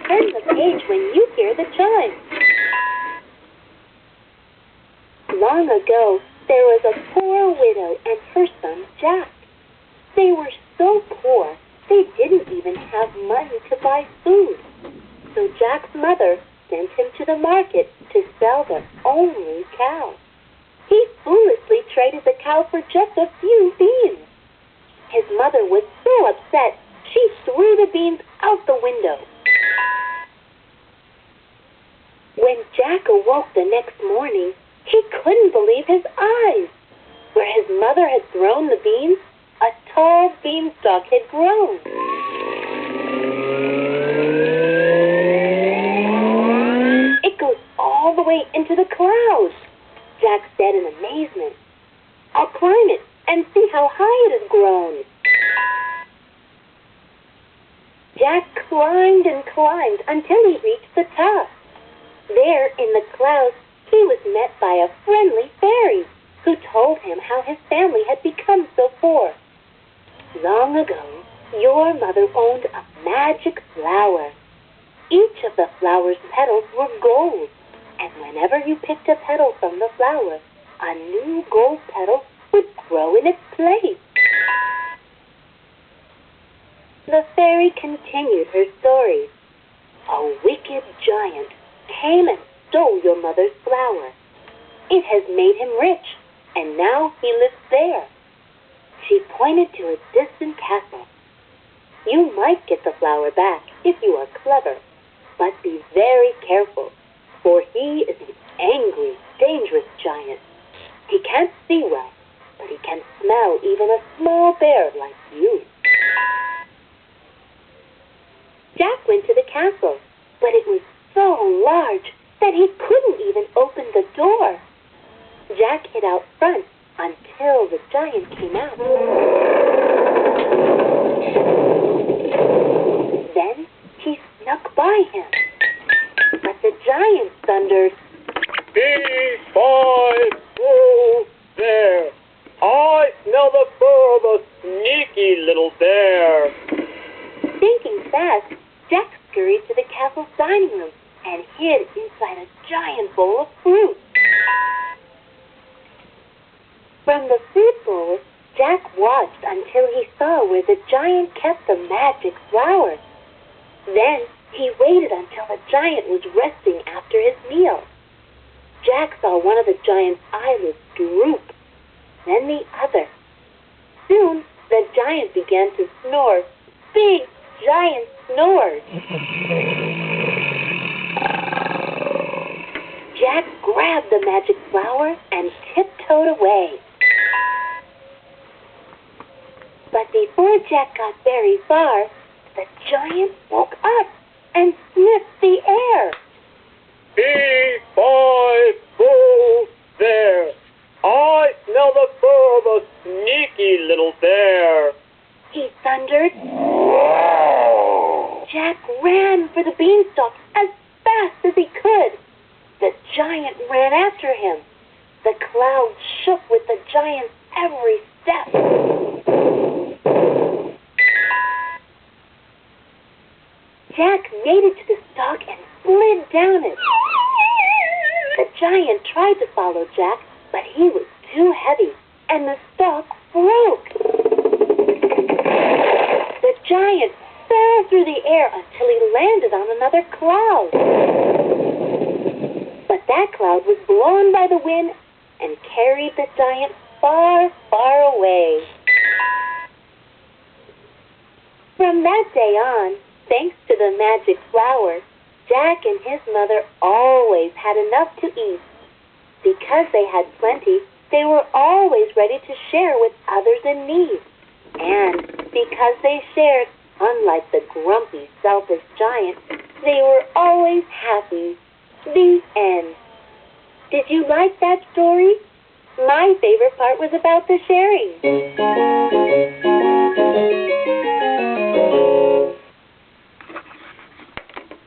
Turn the page when you hear the chime. Long ago, there was a poor widow and her son Jack. They were so poor, they didn't even have money to buy food. So Jack's mother sent him to the market to sell their only cow. He foolishly traded the cow for just a few beans. His mother was so upset, she threw the beans out the window. When Jack awoke the next morning, he couldn't believe his eyes. Where his mother had thrown the beans, a tall beanstalk had grown. It goes all the way into the clouds, Jack said in amazement. I'll climb it and see how high it has grown. Jack climbed and climbed until he reached the top. There in the clouds, he was met by a friendly fairy who told him how his family had become so poor. Long ago, your mother owned a magic flower. Each of the flower's petals were gold, and whenever you picked a petal from the flower, a new gold petal would grow in its place. The fairy continued her story. A wicked giant came and stole your mother's flower. It has made him rich, and now he lives there. She pointed to a distant castle. You might get the flower back if you are clever, but be very careful, for he is an angry, dangerous giant. He can't see well, but he can smell even a small bear like you. Jack went to the castle, but it was so large that he couldn't even open the door. Jack hid out front until the giant came out. Then he snuck by him. But the giant thundered, "Be-5, whoa there! I smell the fur of a sneaky little bear." Thinking fast, Jack scurried to the castle's dining room and hid inside a giant bowl of fruit. From the fruit bowl, Jack watched until he saw where the giant kept the magic flower. Then he waited until the giant was resting after his meal. Jack saw one of the giant's eyelids droop, then the other. Soon, the giant began to snore, big giant snores. Jack grabbed the magic flower and tiptoed away. But before Jack got very far, the giant woke up and sniffed the air. "Be-5, whoa there! I smell the fur of a sneaky little bear." He thundered. Jack ran for the beanstalk as fast as he could. The giant ran after him. The clouds shook with the giant's every step. Jack made it to the stalk and slid down it. The giant tried to follow Jack, but he was too heavy, and the stalk broke. The giant fell through the air until he landed on another cloud. But that cloud was blown by the wind and carried the giant far, far away. From that day on, thanks to the magic flower, Jack and his mother always had enough to eat. Because they had plenty, they were always ready to share with others in need. And because they shared, unlike the grumpy, selfish giant, they were always happy. The end. Did you like that story? My favorite part was about the sharing.